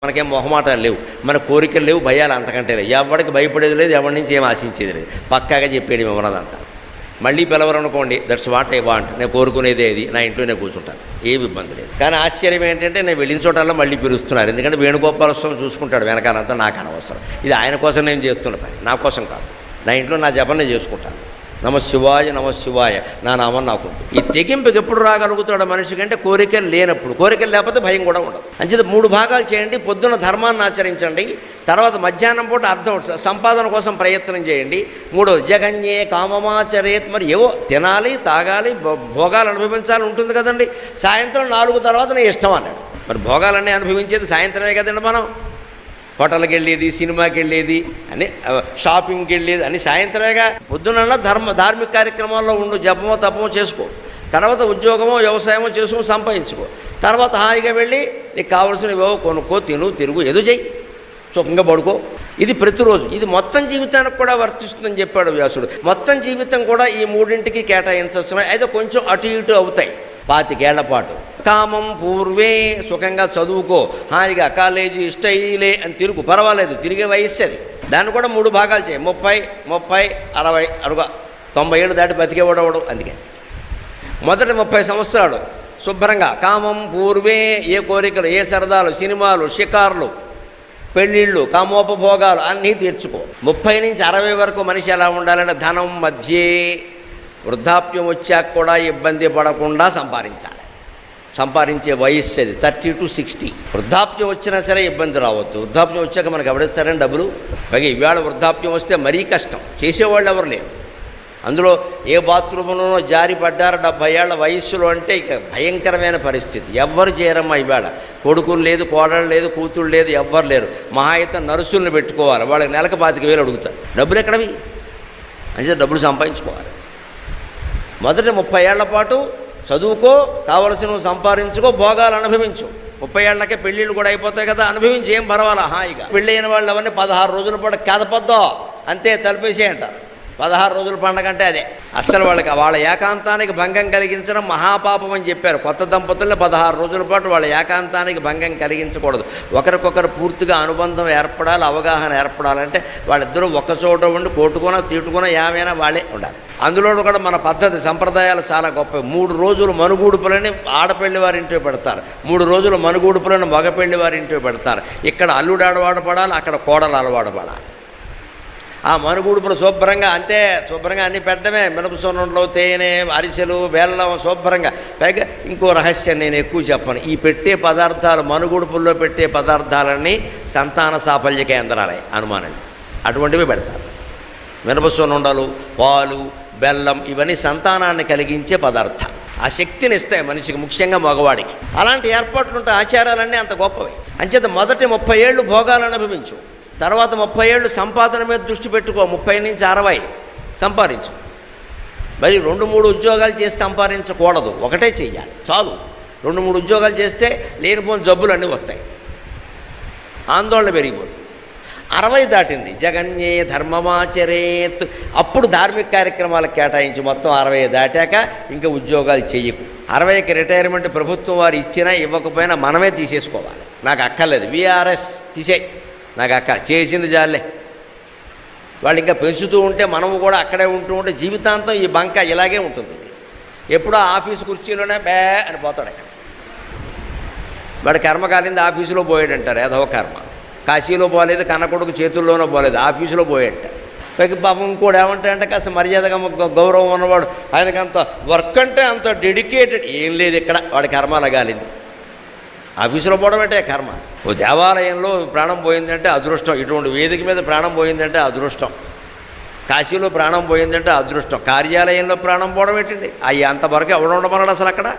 మనకేం మొహమాటాలు లేవు, మన కోరికలు లేవు, భయాలు అంతకంటే లేవు. ఎవరికి భయపడేది లేదు, ఎవరి నుంచి ఏం ఆశించేది లేదు. పక్కాగా చెప్పేది ఉన్నదంతా. మళ్ళీ పిలవరనుకోండి, దట్స్ వాట్ ఐ వాంట్, నేను కోరుకునేది ఏది, నా ఇంట్లోనే కూర్చుంటాను, ఏమి ఇబ్బంది లేదు. కానీ ఆశ్చర్యం ఏంటంటే నేను వెళ్ళిన చోటల్లో మళ్ళీ పిలుస్తున్నారు. ఎందుకంటే వేణుగోపాల స్వామి చూసుకుంటాడు వెనకాలంతా, నాకు అనవసరం. ఇది ఆయన కోసం నేను చేస్తున్న పని, నా కోసం కాదు. నా ఇంట్లో నా జపం నేను చేసుకుంటాను. నమశివాయ నమశివాయ, నా నామం నాకుంటుంది. ఈ తెగింపుకి ఎప్పుడు రాగలుగుతాడు మనిషికి అంటే కోరికలు లేనప్పుడు. కోరికలు లేకపోతే భయం కూడా ఉండదు. అంచేత 3 భాగాలు చేయండి. పొద్దున్న ధర్మాన్ని ఆచరించండి, తర్వాత మధ్యాహ్నం పూట అర్థం సంపాదన కోసం ప్రయత్నం చేయండి. 3వది జగన్యే కామమాచరేత్. మరి ఏవో తినాలి, తాగాలి, భోగాలు అనుభవించాలి ఉంటుంది కదండి. సాయంత్రం 4 తర్వాత నీ ఇష్టం అన్నాడు. మరి భోగాలన్నీ అనుభవించేది సాయంత్రమే కదండి. మనం హోటల్కి వెళ్ళేది, సినిమాకి వెళ్ళేది, అని షాపింగ్కి వెళ్ళేది అని సాయంత్రమేగా. పొద్దున్న ధార్మిక కార్యక్రమాల్లో ఉండు, జపమో తపమో చేసుకో, తర్వాత ఉద్యోగమో వ్యవసాయమో చేసుకుని సంపాదించుకో, తర్వాత హాయిగా వెళ్ళి నీకు కావాల్సినవి ఏవో కొనుక్కో, తిరుగు, ఎదు చెయ్యి, సుఖంగా పడుకో. ఇది ప్రతిరోజు, ఇది మొత్తం జీవితానికి కూడా వర్తిస్తుందని చెప్పాడు వ్యాసుడు. మొత్తం జీవితం కూడా ఈ 3ంటికి కేటాయించవచ్చు. అయితే కొంచెం అటు ఇటు అవుతాయి 25 ఏళ్ల పాటు. కామం పూర్వే, సుఖంగా చదువుకో, హాయిగా కాలేజీ స్టైలే అని తిరుగు, పర్వాలేదు, తిరిగే వయస్సు అది. దాన్ని కూడా 3 భాగాలు చేయి. 30, 60 అరుగా 90 ఏళ్ళు దాటి బతికేవాడవడం. అందుకే మొదటి 30 సంవత్సరాలు శుభ్రంగా కామం పూర్వే, ఏ కోరికలు, ఏ సరదాలు, సినిమాలు, షికార్లు, పెళ్ళిళ్ళు, కామోపభోగాలు అన్నీ తీర్చుకో. 30 నుంచి 60 వరకు మనిషి ఎలా ఉండాలంటే ధనం మధ్యే, వృద్ధాప్యం వచ్చాక కూడా ఇబ్బంది పడకుండా సంపాదించాలి. సంపాదించే వయస్సు అది 30 to 60. వృద్ధాప్యం వచ్చినా సరే ఇబ్బంది రావద్దు. వృద్ధాప్యం వచ్చాక మనకు ఎవరిస్తారని డబ్బులు. పైగా ఇవాళ వృద్ధాప్యం వస్తే మరీ కష్టం, చేసేవాళ్ళు ఎవరు లేరు. అందులో ఏ బాత్రూంలోనో జారి పడ్డారు 70 ఏళ్ల వయస్సులో అంటే ఇక భయంకరమైన పరిస్థితి. ఎవ్వరు చేయరమ్మా ఇవాళ. కొడుకులు లేదు, కోడలు లేదు, కూతుళ్ళు లేదు, ఎవ్వరు లేరు. మహా అయితే నర్సులను పెట్టుకోవాలి, వాళ్ళకి నెలకు 25,000 అడుగుతారు. డబ్బులు ఎక్కడవి అంటే డబ్బులు సంపాదించుకోవాలి. మొదటి 30 ఏళ్ల పాటు చదువుకో, కావలసినవి సంపాదించుకో, భోగాలు అనుభవించు. 30 ఏళ్లకే పెళ్ళిళ్ళు కూడా అయిపోతాయి కదా, అనుభవించి ఏం పర్వాలా హాయిగా. పెళ్ళి అయిన వాళ్ళు అవన్నీ 16 రోజుల పాటు కదపద్దో, అంతే తలిపేసే అంటారు. 16 రోజుల పండగ అంటే అదే. అస్సలు వాళ్ళ ఏకాంతానికి భంగం కలిగించడం మహాపాపం అని చెప్పారు. కొత్త దంపతుల్లో 16 రోజుల పాటు వాళ్ళ ఏకాంతానికి భంగం కలిగించకూడదు. ఒకరికొకరు పూర్తిగా అనుబంధం ఏర్పడాలి, అవగాహన ఏర్పడాలంటే వాళ్ళిద్దరూ ఒక్కచోట ఉండి కొట్టుకున్నా తీటుకున్నా ఏమైనా వాళ్ళే ఉండాలి. అందులో కూడా మన పద్ధతి సంప్రదాయాలు చాలా గొప్ప. 3 రోజులు మనుగూడుపులని ఆడపెళ్లి వారి ఇంట్లో పెడతారు, 3 రోజులు మనుగూడుపులని మగపెళ్లి వారి ఇంట్లో పెడతారు. ఇక్కడ అల్లుడు అలవాటు పడాలి, అక్కడ కోడలు అలవాటు పడాలి. ఆ మనుగూడుపులు శుభ్రంగా శుభ్రంగా అన్నీ పెట్టడమే. మినపసొన్నంలో తేనె, అరిసెలు, బెల్లం శుభ్రంగా. పైగా ఇంకో రహస్యం నేను ఎక్కువ చెప్పను. ఈ పెట్టే పదార్థాలు, మనుగూడుపుల్లో పెట్టే పదార్థాలన్నీ సంతాన సాఫల్య కేంద్రాలే అనుమానండి. అటువంటివి పెడతారు. మినపసొన్నుండలు, పాలు, బెల్లం ఇవన్నీ సంతానాన్ని కలిగించే పదార్థాలు. ఆ శక్తిని ఇస్తాయి మనిషికి, ముఖ్యంగా మగవాడికి. అలాంటి ఏర్పాట్లుంటే ఆచారాలన్నీ అంత గొప్పవి. అంచేత మొదటి 30 ఏళ్ళు భోగాలు అనుభవించు, తర్వాత 30 ఏళ్ళు సంపాదన మీద దృష్టి పెట్టుకో. 30 నుంచి 60 సంపాదించు. మరి 2-3 ఉద్యోగాలు చేసి సంపాదించకూడదు, ఒకటే చెయ్యాలి చాలు. 2-3 ఉద్యోగాలు చేస్తే లేనిపోని జబ్బులు అన్నీ వస్తాయి, ఆందోళన పెరిగిపోతుంది. 60 దాటింది, జగన్యే ధర్మమాచరేత్, అప్పుడు ధార్మిక కార్యక్రమాలకు కేటాయించి. మొత్తం 60 దాటాక ఇంకా ఉద్యోగాలు చెయ్యకు. 60కి రిటైర్మెంట్ ప్రభుత్వం వారు ఇచ్చినా ఇవ్వకపోయినా మనమే తీసేసుకోవాలి. నాకు అక్కర్లేదు, VRS తీసేయి, నాకు చేసింది జాలే. వాళ్ళు ఇంకా పెంచుతూ ఉంటే మనము కూడా అక్కడే ఉంటూ ఉంటే జీవితాంతం ఈ బంక ఇలాగే ఉంటుంది. ఎప్పుడో ఆఫీసు కుర్చీలోనే బే అని పోతాడు. అక్కడ వాడి కర్మ కాలింది, ఆఫీసులో పోయాడంటారు. ఏదో కర్మ. కాశీలో పోలేదు, కన్నకొడుకు చేతుల్లోనో పోలేదు, ఆఫీసులో పోయాడంటారు. పైకి పాపం ఇంకోటి ఏమంటాడంటే కాస్త మర్యాదగా గౌరవం ఉన్నవాడు, ఆయనకి అంత వర్క్ అంటే అంత డెడికేటెడ్ ఏం లేదు ఇక్కడ. వాడి కర్మ అలాగాలింది, ఆఫీసులో పోవడం అంటే కర్మ. ఓ దేవాలయంలో ప్రాణం పోయిందంటే అదృష్టం, ఇటువంటి వేదిక మీద ప్రాణం పోయిందంటే అదృష్టం, కాశీలో ప్రాణం పోయిందంటే అదృష్టం, కార్యాలయంలో ప్రాణం పోవడం ఏంటండి? అవి అంతవరకు ఎవడు ఉండమన్నాడు అసలు అక్కడ?